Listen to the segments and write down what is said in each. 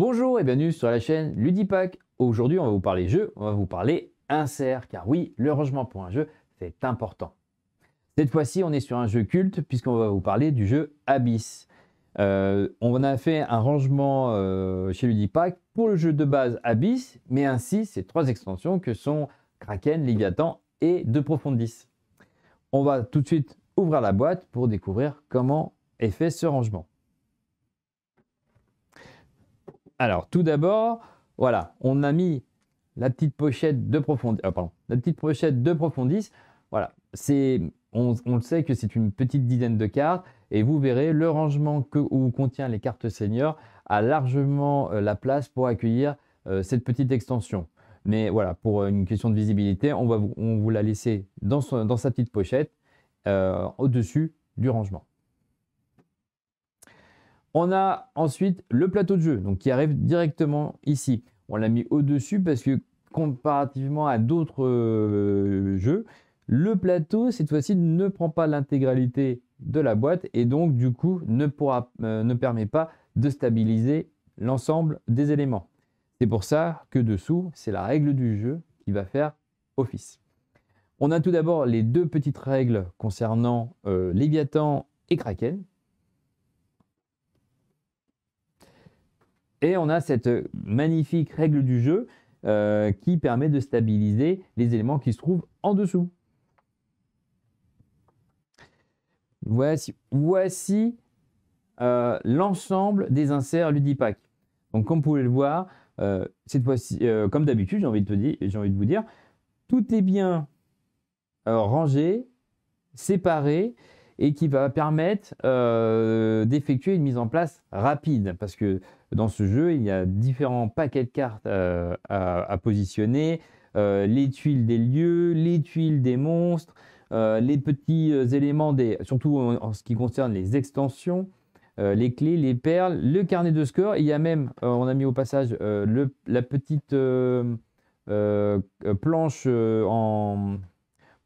Bonjour et bienvenue sur la chaîne Ludipack. Aujourd'hui, on va vous parler jeu, on va vous parler insert, car oui, le rangement pour un jeu, c'est important. Cette fois-ci, on est sur un jeu culte puisqu'on va vous parler du jeu Abyss. On a fait un rangement chez Ludipack pour le jeu de base Abyss, mais ainsi ces trois extensions que sont Kraken, Léviathan et De Profundis. On va tout de suite ouvrir la boîte pour découvrir comment est fait ce rangement. Alors, tout d'abord, voilà, on a mis la petite pochette de Profundis. La petite pochette de Profundis. Voilà, on le sait que c'est une petite dizaine de cartes et vous verrez le rangement où contient les cartes seigneurs a largement la place pour accueillir cette petite extension. Mais voilà, pour une question de visibilité, on vous l'a laisser dans sa petite pochette au-dessus du rangement. On a ensuite le plateau de jeu, donc qui arrive directement ici. On l'a mis au-dessus parce que comparativement à d'autres jeux, le plateau, cette fois-ci, ne prend pas l'intégralité de la boîte et donc, du coup, ne permet pas de stabiliser l'ensemble des éléments. C'est pour ça que dessous, c'est la règle du jeu qui va faire office. On a tout d'abord les deux petites règles concernant Léviathan et Kraken. Et on a cette magnifique règle du jeu qui permet de stabiliser les éléments qui se trouvent en dessous. Voici l'ensemble des inserts Ludipack. Donc comme vous pouvez le voir, cette fois-ci, comme d'habitude, j'ai envie de vous dire, tout est bien rangé, séparé, et qui va permettre d'effectuer une mise en place rapide parce que dans ce jeu, il y a différents paquets de cartes à positionner, les tuiles des lieux, les tuiles des monstres, les petits éléments, surtout en ce qui concerne les extensions, les clés, les perles, le carnet de score. Il y a même, on a mis au passage la petite planche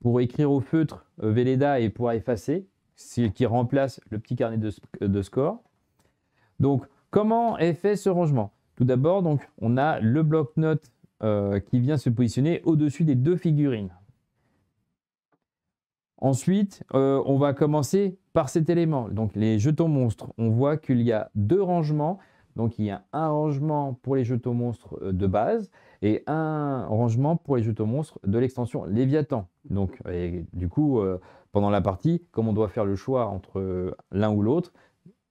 pour écrire au feutre Velleda et pour effacer, qui remplace le petit carnet de score. Donc, comment est fait ce rangement? Tout d'abord, donc, on a le bloc-notes qui vient se positionner au-dessus des deux figurines. Ensuite, on va commencer par cet élément. Donc, les jetons monstres. On voit qu'il y a deux rangements. Donc, il y a un rangement pour les jetons monstres de base et un rangement pour les jetons monstres de l'extension Léviathan. Donc, du coup, pendant la partie, comme on doit faire le choix entre l'un ou l'autre,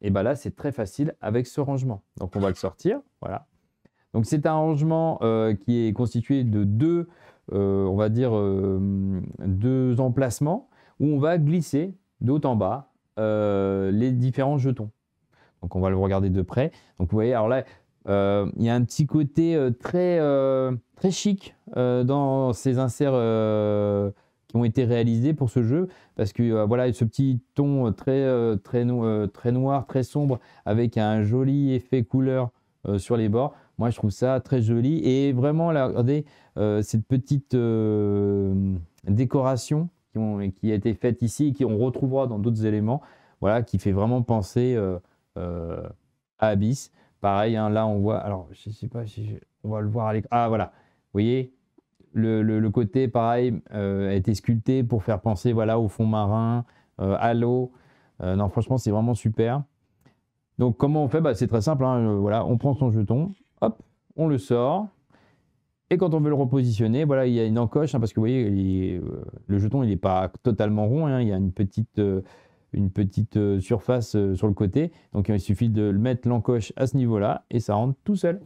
et ben là, c'est très facile avec ce rangement. Donc, on va le sortir. Voilà. Donc, c'est un rangement qui est constitué de deux, on va dire, deux emplacements où on va glisser de haut en bas les différents jetons. Donc, on va le regarder de près. Donc, vous voyez, alors là, il y a un petit côté très chic dans ces inserts qui ont été réalisés pour ce jeu, parce que voilà, ce petit ton très noir, très sombre, avec un joli effet couleur sur les bords. Moi, je trouve ça très joli. Et vraiment, là, regardez, cette petite décoration qui a été faite ici et qu'on retrouvera dans d'autres éléments, voilà, qui fait vraiment penser à Abyss. Pareil, hein, là, on voit, alors, je ne sais pas si on va le voir à l'écran. Ah, voilà, vous voyez, le côté, pareil, a été sculpté pour faire penser, voilà, au fond marin, à l'eau. Non, franchement, c'est vraiment super. Donc, comment on fait? Bah, c'est très simple, hein, voilà, on prend son jeton, hop, on le sort. Et quand on veut le repositionner, voilà, il y a une encoche, hein, parce que vous voyez, le jeton, il n'est pas totalement rond, hein, il y a une petite surface sur le côté. Donc, il suffit de mettre l'encoche à ce niveau-là et ça rentre tout seul.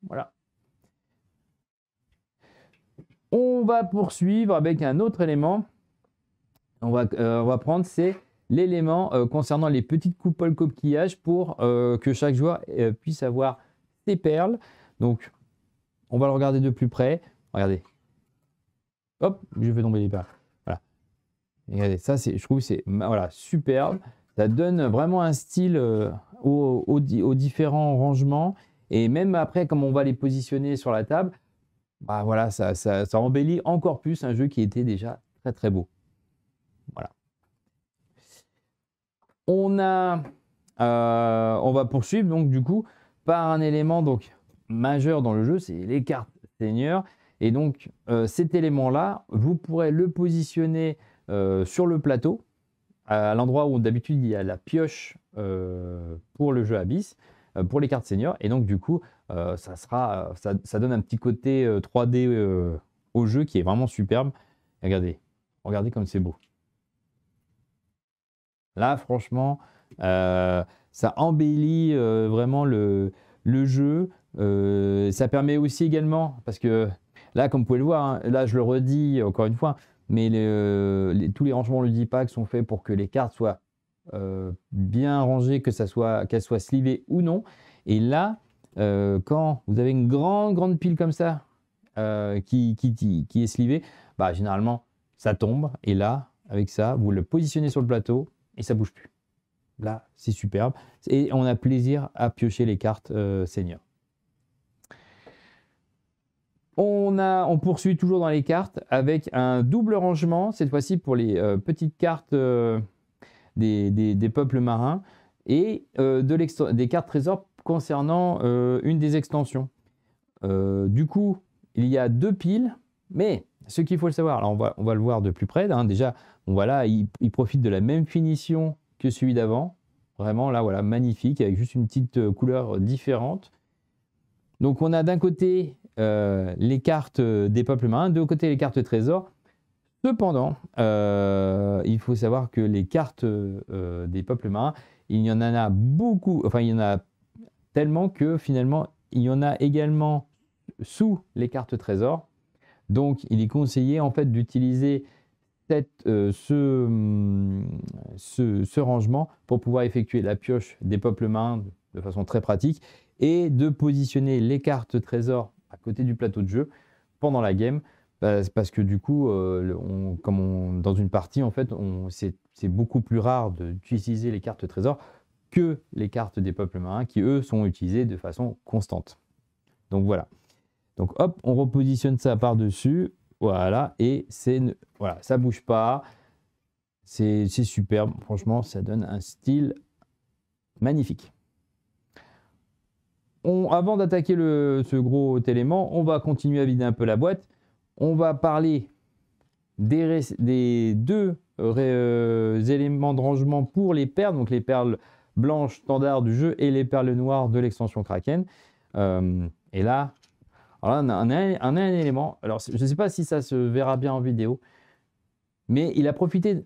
Voilà. On va poursuivre avec un autre élément. On va prendre, c'est l'élément concernant les petites coupoles coquillages pour que chaque joueur puisse avoir ses perles. Donc, on va le regarder de plus près. Regardez. Hop, je fais tomber les perles. Voilà. Et regardez, ça, je trouve que c'est voilà, superbe. Ça donne vraiment un style aux différents rangements. Et même après, comme on va les positionner sur la table, bah voilà, ça embellit encore plus un jeu qui était déjà très très beau. Voilà. On va poursuivre donc du coup par un élément donc majeur dans le jeu, c'est les cartes seigneurs. Et donc, cet élément-là, vous pourrez le positionner sur le plateau, à l'endroit où d'habitude il y a la pioche pour le jeu Abyss, pour les cartes seigneurs. Et donc, du coup, ça donne un petit côté 3D au jeu qui est vraiment superbe. Regardez, regardez comme c'est beau. Là, franchement, ça embellit vraiment le jeu. Ça permet aussi également, parce que là, comme vous pouvez le voir, hein, là, je le redis encore une fois, mais tous les rangements Ludipack sont faits pour que les cartes soient bien rangées, qu'elles soient slivées ou non. Et là, quand vous avez une grande pile comme ça qui est slivée, bah, généralement, ça tombe. Et là, avec ça, vous le positionnez sur le plateau et ça bouge plus. Là, c'est superbe. Et on a plaisir à piocher les cartes seigneurs. On poursuit toujours dans les cartes avec un double rangement, cette fois-ci pour les petites cartes des peuples marins et des cartes trésors concernant une des extensions. Du coup, il y a 2 piles, mais ce qu'il faut le savoir, alors on va le voir de plus près. Hein, déjà, voilà, il profite de la même finition que celui d'avant. Vraiment, là, voilà, magnifique, avec juste une petite couleur différente. Donc, on a d'un côté les cartes des peuples marins, de l'autre côté les cartes trésors. Cependant, il faut savoir que les cartes des peuples marins, il y en a beaucoup, enfin, il y en a tellement que finalement, il y en a également sous les cartes trésors. Donc, il est conseillé en fait d'utiliser ce rangement pour pouvoir effectuer la pioche des peuples marins de façon très pratique et de positionner les cartes trésors à côté du plateau de jeu pendant la game, parce que du coup, dans une partie, en fait, c'est beaucoup plus rare d'utiliser les cartes trésors que les cartes des peuples marins qui, eux, sont utilisées de façon constante. Donc voilà. Donc hop, on repositionne ça par-dessus. Voilà, et voilà, ça bouge pas. C'est superbe. Franchement, ça donne un style magnifique. Avant d'attaquer ce gros élément, on va continuer à vider un peu la boîte. On va parler des 2 éléments de rangement pour les perles, donc les perles blanches standard du jeu et les perles noires de l'extension Kraken. Et là, alors là, on a un élément. Alors, je ne sais pas si ça se verra bien en vidéo, mais il a profité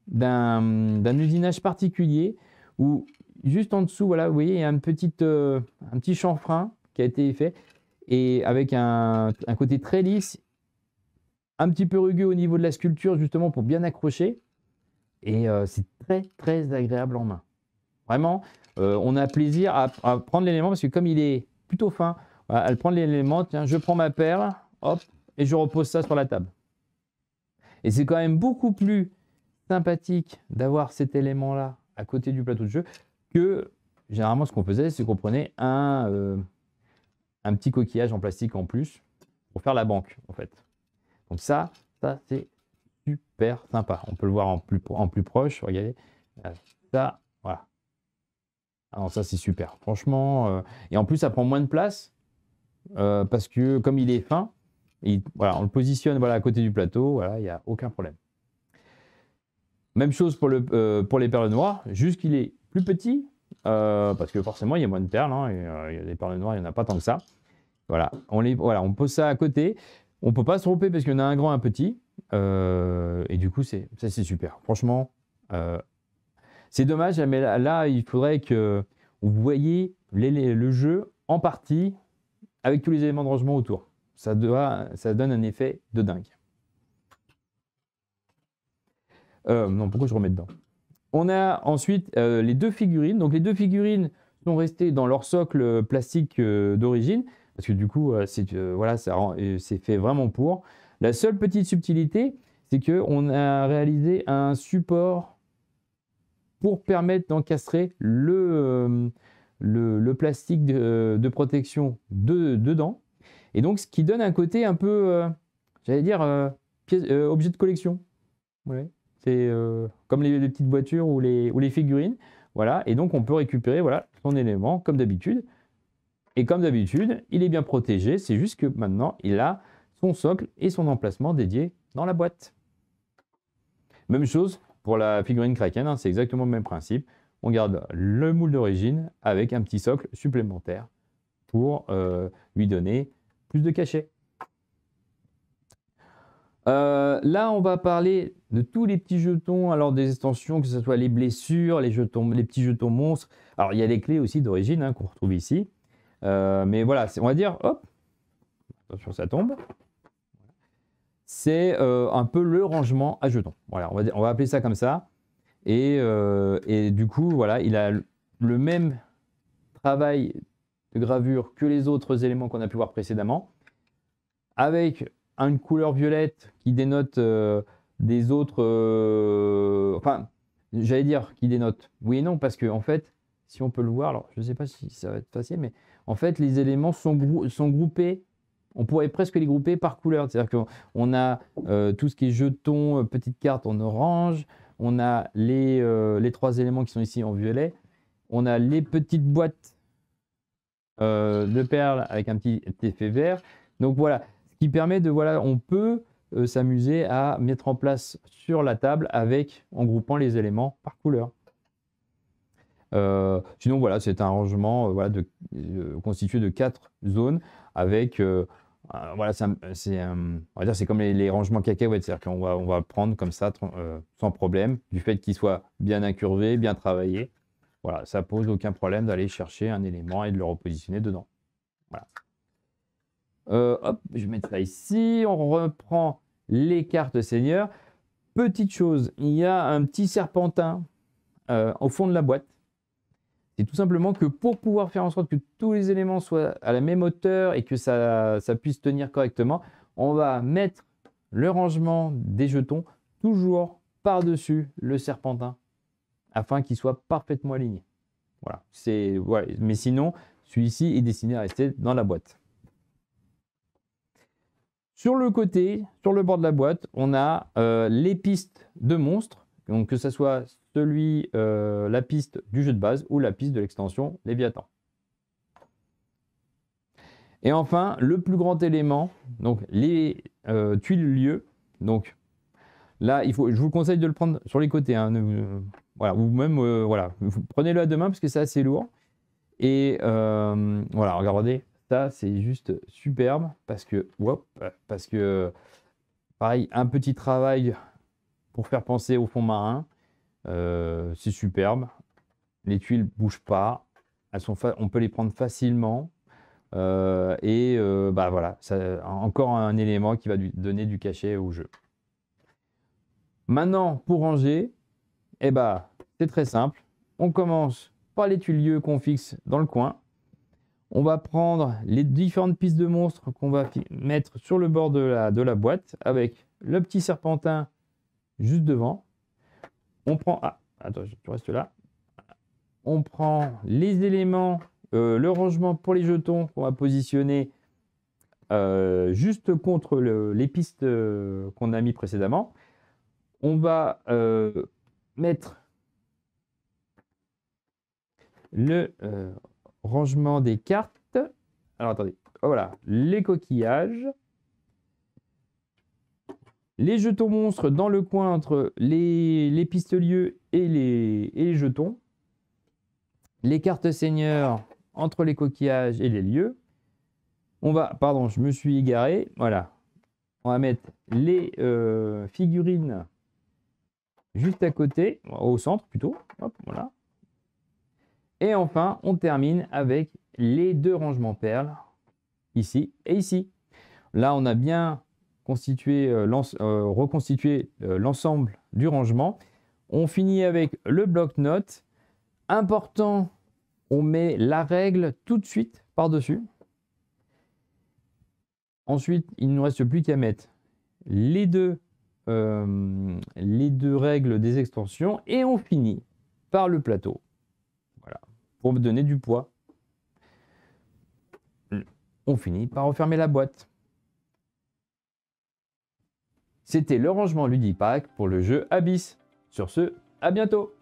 d'un usinage particulier où juste en dessous, voilà, vous voyez, il y a un petit chanfrein qui a été fait et avec un côté très lisse, un petit peu rugueux au niveau de la sculpture justement pour bien accrocher. Et c'est très agréable en main. Vraiment, on a plaisir à prendre l'élément parce que comme il est plutôt fin, voilà, à prendre l'élément, tiens, je prends ma perle, hop, et je repose ça sur la table. Et c'est quand même beaucoup plus sympathique d'avoir cet élément-là à côté du plateau de jeu que généralement ce qu'on faisait, c'est qu'on prenait un petit coquillage en plastique en plus pour faire la banque en fait. Donc ça c'est super sympa. On peut le voir en plus proche, regardez. Ça, voilà. Alors ça c'est super, franchement. Et en plus ça prend moins de place parce que comme il est fin, voilà, on le positionne voilà, à côté du plateau, voilà, il n'y a aucun problème. Même chose pour les perles noires, juste qu'il est plus petit, parce que forcément il y a moins de perles, hein, et les perles noires il n'y en a pas tant que ça. Voilà, on pose ça à côté. On ne peut pas se tromper parce qu'il y en a un grand et un petit. Et du coup, c'est super. Franchement, c'est dommage, mais là, il faudrait que vous voyez le jeu en partie avec tous les éléments de rangement autour. Ça donne un effet de dingue. Non, pourquoi je remets dedans? On a ensuite les 2 figurines. Donc les 2 figurines sont restées dans leur socle plastique d'origine. Parce que du coup, voilà, c'est fait vraiment pour. La seule petite subtilité, c'est qu'on a réalisé un support pour permettre d'encastrer le plastique de protection dedans. Et donc, ce qui donne un côté un peu, j'allais dire, objet de collection. Ouais. C'est comme les petites voitures ou les figurines. Voilà. Et donc, on peut récupérer voilà, son élément comme d'habitude. Et comme d'habitude, il est bien protégé, c'est juste que maintenant, il a son socle et son emplacement dédié dans la boîte. Même chose pour la figurine Kraken, hein, c'est exactement le même principe. On garde le moule d'origine avec un petit socle supplémentaire pour lui donner plus de cachet. Là, on va parler de tous les petits jetons, alors des extensions, que ce soit les blessures, les petits jetons monstres. Alors, il y a les clés aussi d'origine hein, qu'on retrouve ici. Mais voilà, on va dire, hop, attention, ça tombe. C'est un peu le rangement à jetons. Voilà, on va appeler ça comme ça. Et du coup, voilà, il a le même travail de gravure que les autres éléments qu'on a pu voir précédemment, avec une couleur violette qui dénote des autres... enfin, j'allais dire qui dénote. Oui et non, parce que en fait, si on peut le voir, alors je ne sais pas si ça va être facile, mais en fait, les éléments sont groupés. On pourrait presque les grouper par couleur. C'est-à-dire qu'on a tout ce qui est jetons, petites cartes en orange. On a les 3 éléments qui sont ici en violet. On a les petites boîtes de perles avec un petit effet vert. Donc voilà, ce qui permet de, voilà, on peut s'amuser à mettre en place sur la table en groupant les éléments par couleur. Sinon voilà, c'est un rangement voilà, constitué de 4 zones avec voilà, on va dire c'est comme les rangements cacahuètes, c'est-à-dire qu'on va prendre comme ça sans problème, du fait qu'il soit bien incurvé, bien travaillé. Voilà, ça pose aucun problème d'aller chercher un élément et de le repositionner dedans. Voilà. Hop, je vais mettre ça ici. On reprend les cartes seigneurs. Petite chose, il y a un petit serpentin au fond de la boîte. C'est tout simplement que pour pouvoir faire en sorte que tous les éléments soient à la même hauteur et que ça puisse tenir correctement, on va mettre le rangement des jetons toujours par-dessus le serpentin afin qu'il soit parfaitement aligné. Voilà, voilà. Mais sinon, celui-ci est destiné à rester dans la boîte. Sur le côté, sur le bord de la boîte, on a les pistes de monstres, donc que ce soit la piste du jeu de base ou la piste de l'extension Léviathan. Et enfin, le plus grand élément, donc les tuiles lieux. Donc là, je vous conseille de le prendre sur les côtés. Hein, voilà, ou même, voilà, prenez-le à deux mains parce que c'est assez lourd. Et voilà, regardez, ça c'est juste superbe parce que, pareil, un petit travail pour faire penser au fond marin. C'est superbe. Les tuiles ne bougent pas. On peut les prendre facilement. Bah voilà, encore un élément qui va donner du cachet au jeu. Maintenant, pour ranger, eh bah, c'est très simple. On commence par les tuiles qu'on fixe dans le coin. On va prendre les différentes pistes de monstres qu'on va mettre sur le bord de la boîte avec le petit serpentin juste devant. On prend... Ah, attends, tu restes là. On prend les éléments, le rangement pour les jetons qu'on va positionner juste contre les pistes qu'on a mis précédemment. On va mettre le rangement des cartes. Alors attendez, voilà, les coquillages. Les jetons monstres dans le coin entre les pistelieux et les jetons. Les cartes seigneurs entre les coquillages et les lieux. Pardon, je me suis égaré. Voilà. On va mettre les figurines juste à côté, au centre plutôt. Hop, voilà. Et enfin, on termine avec les 2 rangements perles, ici et ici. Là, on a bien reconstitué l'ensemble du rangement. On finit avec le bloc-notes. Important, on met la règle tout de suite par-dessus. Ensuite, il ne nous reste plus qu'à mettre les deux règles des extensions et on finit par le plateau. Voilà, pour me donner du poids. On finit par refermer la boîte. C'était le rangement Ludipack pour le jeu Abyss. Sur ce, à bientôt!